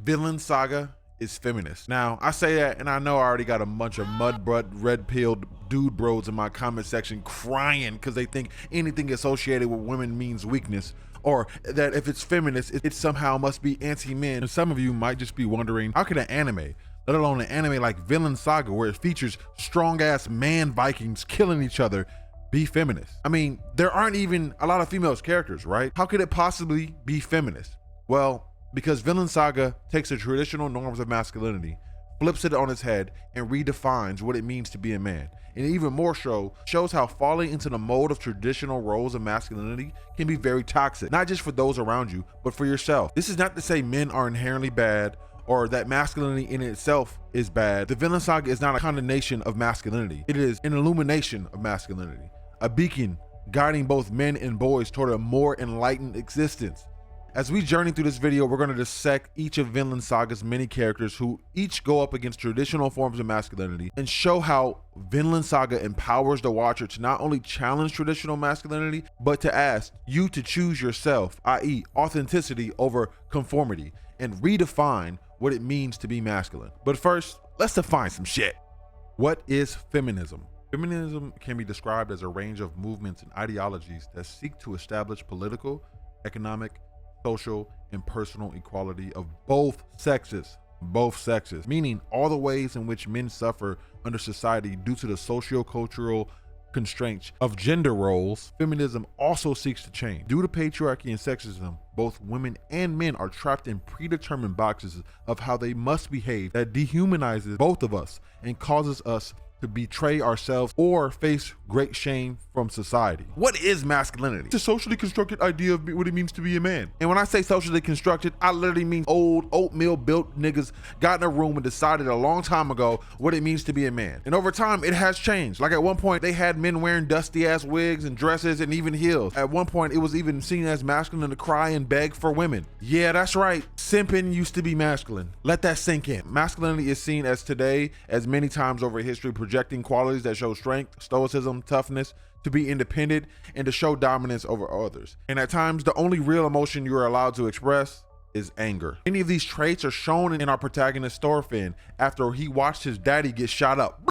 Vinland Saga is feminist. Now, I say that, and I know I already got a bunch of mud-butt, red-pilled dude bros in my comment section crying because they think anything associated with women means weakness, or that if it's feminist, it somehow must be anti-men. And some of you might just be wondering, how could an anime, let alone an anime like Vinland Saga, where it features strong-ass man Vikings killing each other, be feminist? I mean, there aren't even a lot of female characters, right? How could it possibly be feminist? Well, because Vinland Saga takes the traditional norms of masculinity, flips it on its head, and redefines what it means to be a man. And even more so, shows how falling into the mold of traditional roles of masculinity can be very toxic, not just for those around you, but for yourself. This is not to say men are inherently bad or that masculinity in itself is bad. The Vinland Saga is not a condemnation of masculinity. It is an illumination of masculinity, a beacon guiding both men and boys toward a more enlightened existence. As we journey through this video, we're going to dissect each of Vinland Saga's many characters who each go up against traditional forms of masculinity and show how Vinland Saga empowers the watcher to not only challenge traditional masculinity, but to ask you to choose yourself, i.e. authenticity over conformity, and redefine what it means to be masculine. But first, let's define some shit. What is feminism? Feminism can be described as a range of movements and ideologies that seek to establish political, economic, social, and personal equality of both sexes, meaning all the ways in which men suffer under society due to the socio-cultural constraints of gender roles. Feminism also seeks to change. Due to patriarchy and sexism, both women and men are trapped in predetermined boxes of how they must behave that dehumanizes both of us and causes us to betray ourselves or face great shame from society. What is masculinity? It's a socially constructed idea of what it means to be a man. And when I say socially constructed, I literally mean old oatmeal built niggas got in a room and decided a long time ago what it means to be a man. And over time, it has changed. Like at one point, they had men wearing dusty ass wigs and dresses and even heels. At one point, it was even seen as masculine to cry and beg for women. Yeah, that's right. Simping used to be masculine. Let that sink in. Masculinity is seen as today, as many times over history, projecting qualities that show strength, stoicism, toughness, to be independent, and to show dominance over others. And at times, the only real emotion you are allowed to express is anger. Many of these traits are shown in our protagonist Thorfinn after he watched his daddy get shot up.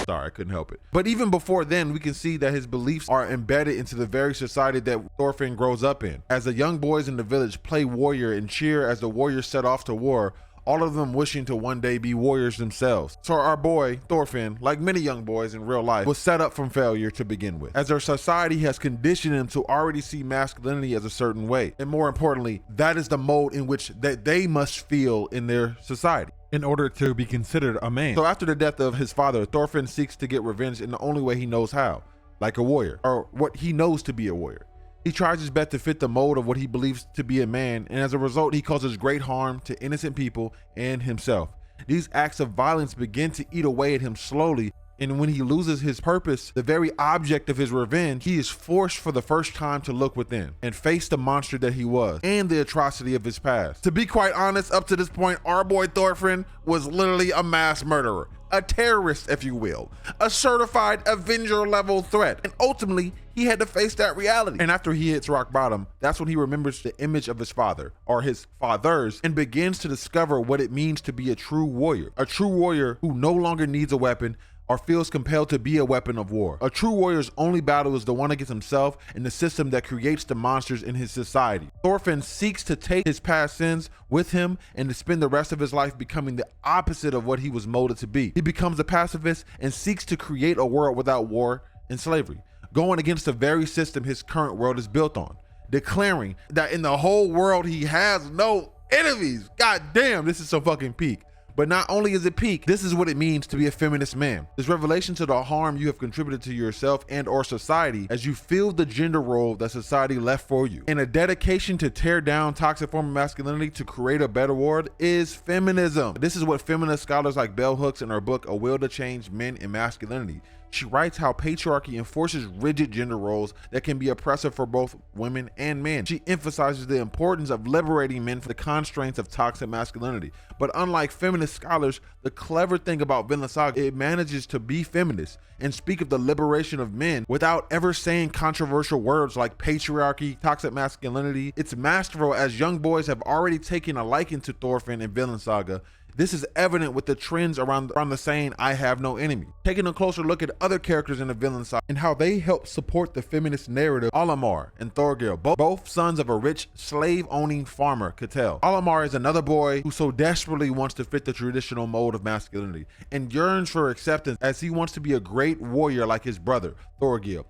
Sorry, I couldn't help it. But even before then, we can see that his beliefs are embedded into the very society that Thorfinn grows up in. As the young boys in the village play warrior and cheer as the warriors set off to war, all of them wishing to one day be warriors themselves. So our boy, Thorfinn, like many young boys in real life, was set up from failure to begin with, as our society has conditioned him to already see masculinity as a certain way. And more importantly, that is the mold in which they must feel in their society in order to be considered a man. So after the death of his father, Thorfinn seeks to get revenge in the only way he knows how, like a warrior, or what he knows to be a warrior. He tries his best to fit the mold of what he believes to be a man, and as a result, he causes great harm to innocent people and himself. These acts of violence begin to eat away at him slowly, and when he loses his purpose, the very object of his revenge, he is forced for the first time to look within and face the monster that he was and the atrocity of his past. To be quite honest, up to this point, our boy Thorfinn was literally a mass murderer, a terrorist, if you will, a certified Avenger level threat. And ultimately, he had to face that reality. And after he hits rock bottom, that's when he remembers the image of his father, or his fathers, and begins to discover what it means to be a true warrior who no longer needs a weapon or feels compelled to be a weapon of war. A true warrior's only battle is the one against himself and the system that creates the monsters in his society. Thorfinn seeks to take his past sins with him and to spend the rest of his life becoming the opposite of what he was molded to be. He becomes a pacifist and seeks to create a world without war and slavery, going against the very system his current world is built on, declaring that in the whole world he has no enemies. God damn, this is so fucking peak. But not only is it peak, this is what it means to be a feminist man. This revelation to the harm you have contributed to yourself and or society as you feel the gender role that society left for you. And a dedication to tear down toxic form of masculinity to create a better world is feminism. This is what feminist scholars like Bell Hooks in her book, A Will to Change Men and Masculinity she writes how patriarchy enforces rigid gender roles that can be oppressive for both women and men. She emphasizes the importance of liberating men from the constraints of toxic masculinity. But unlike feminist scholars, the clever thing about Vinland Saga, it manages to be feminist and speak of the liberation of men without ever saying controversial words like patriarchy, toxic masculinity. It's masterful, as young boys have already taken a liking to Thorfinn in Vinland Saga. This is evident with the trends around the saying, "I have no enemy." Taking a closer look at other characters in the Vinland Saga and how they help support the feminist narrative, Olmar and Thorgil, both sons of a rich slave-owning farmer, Canute. Olmar is another boy who so desperately wants to fit the traditional mold of masculinity and yearns for acceptance, as he wants to be a great warrior like his brother, Thorgil,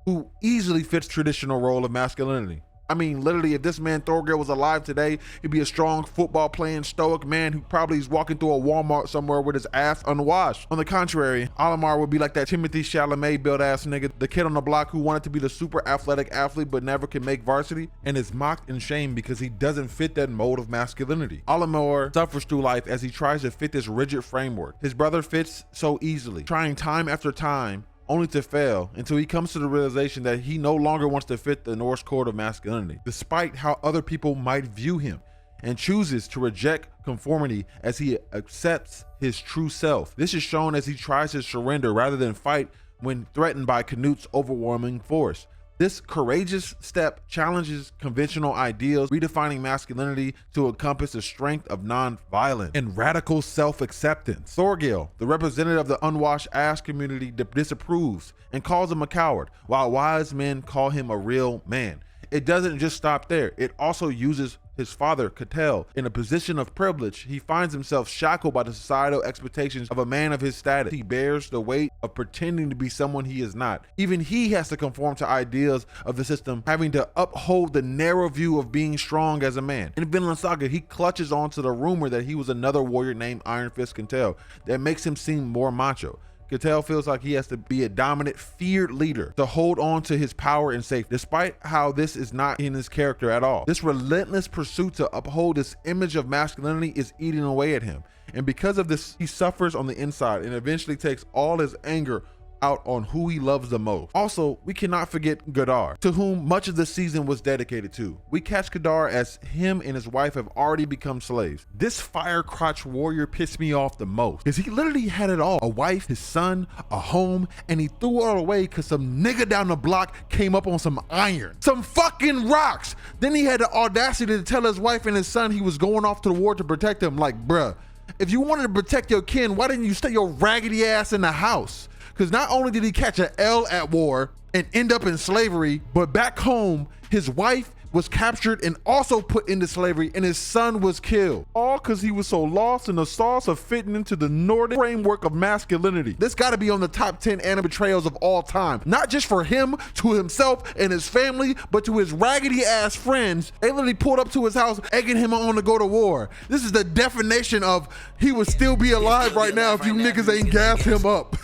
who easily fits traditional role of masculinity. I mean, literally, if this man Thorgil was alive today, he'd be a strong football playing stoic man who probably is walking through a Walmart somewhere with his ass unwashed. On the contrary, Olmar would be like that Timothée Chalamet built ass nigga, the kid on the block who wanted to be the super athletic athlete but never can make varsity, and is mocked and shamed because he doesn't fit that mold of masculinity. Olmar suffers through life as he tries to fit this rigid framework. His brother fits so easily, trying time after time, only to fail until he comes to the realization that he no longer wants to fit the Norse code of masculinity, despite how other people might view him, and chooses to reject conformity as he accepts his true self. This is shown as he tries to surrender rather than fight when threatened by Canute's overwhelming force. This courageous step challenges conventional ideals, redefining masculinity to encompass the strength of non-violence and radical self-acceptance. Thorgil, the representative of the unwashed ass community, disapproves and calls him a coward, while wise men call him a real man. It doesn't just stop there. It also uses his father, Canute, in a position of privilege. He finds himself shackled by the societal expectations of a man of his status. He bears the weight of pretending to be someone he is not. Even he has to conform to ideas of the system, having to uphold the narrow view of being strong as a man. In Vinland Saga, he clutches onto the rumor that he was another warrior named Iron Fist Canute that makes him seem more macho. Canute feels like he has to be a dominant, feared leader to hold on to his power and safety, despite how this is not in his character at all. This relentless pursuit to uphold this image of masculinity is eating away at him. And because of this, he suffers on the inside and eventually takes all his anger out on who he loves the most. Also, we cannot forget Godar, to whom much of the season was dedicated to. We catch Godar as him and his wife have already become slaves. This fire crotch warrior pissed me off the most, because he literally had it all: a wife, his son, a home, and he threw it all away because some nigga down the block came up on some iron, some fucking rocks. Then he had the audacity to tell his wife and his son he was going off to the war to protect them. Like, bruh, if you wanted to protect your kin, why didn't you stay your raggedy ass in the house? Because not only did he catch an L at war and end up in slavery, but back home, his wife was captured and also put into slavery, and his son was killed. All because he was so lost in the sauce of fitting into the Nordic framework of masculinity. This gotta be on the top 10 anime betrayals of all time. Not just for him, to himself and his family, but to his raggedy ass friends. They literally pulled up to his house, egging him on to go to war. This is the definition of he would still be alive right now if you niggas ain't gassed him up.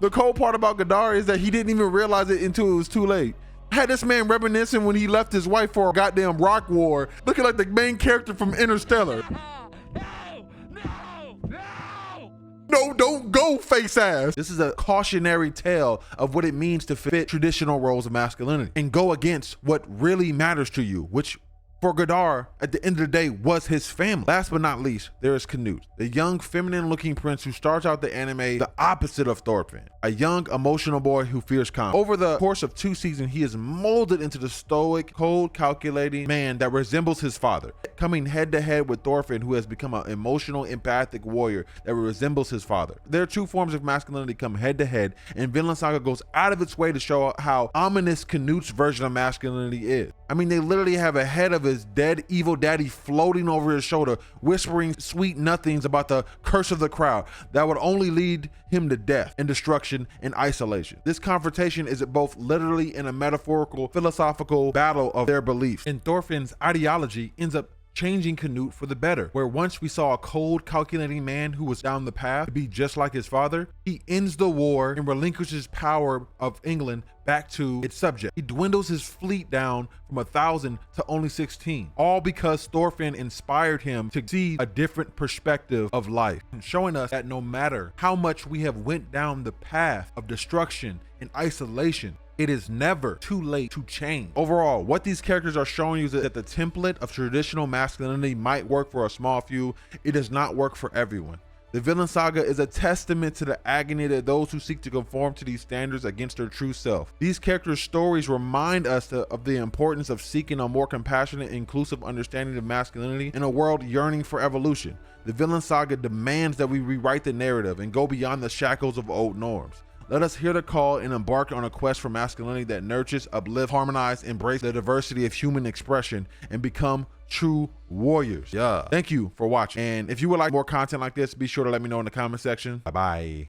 The cold part about Godar is that he didn't even realize it until it was too late. Had this man reminiscing when he left his wife for a goddamn rock war, looking like the main character from Interstellar. No, don't go, face ass. This is a cautionary tale of what it means to fit traditional roles of masculinity and go against what really matters to you, which for Godar, at the end of the day, was his family. Last but not least, there is Canute, the young, feminine-looking prince who starts out the anime the opposite of Thorfinn, a young, emotional boy who fears combat. Over the course of 2 seasons, he is molded into the stoic, cold, calculating man that resembles his father, coming head-to-head with Thorfinn, who has become an emotional, empathic warrior that resembles his father. Their 2 forms of masculinity come head-to-head, and Vinland Saga goes out of its way to show how ominous Canute's version of masculinity is. I mean, they literally have a head of his dead evil daddy floating over his shoulder, whispering sweet nothings about the curse of the crowd that would only lead him to death and destruction and isolation. This confrontation is both literally and a metaphorical, philosophical battle of their beliefs, and Thorfinn's ideology ends up changing Canute for the better, where once we saw a cold, calculating man who was down the path to be just like his father, he ends the war and relinquishes power of England back to its subject. He dwindles his fleet down from 1,000 to only 16, all because Thorfinn inspired him to see a different perspective of life, showing us that no matter how much we have went down the path of destruction and isolation, it is never too late to change. Overall, what these characters are showing you is that the template of traditional masculinity might work for a small few. It does not work for everyone. The Vinland Saga is a testament to the agony that those who seek to conform to these standards against their true self. These characters' stories remind us of the importance of seeking a more compassionate, inclusive understanding of masculinity in a world yearning for evolution. The Vinland Saga demands that we rewrite the narrative and go beyond the shackles of old norms. Let us hear the call and embark on a quest for masculinity that nurtures, uplifts, harmonizes, embraces the diversity of human expression, and become true warriors. Yeah. Thank you for watching. And if you would like more content like this, be sure to let me know in the comment section. Bye-bye.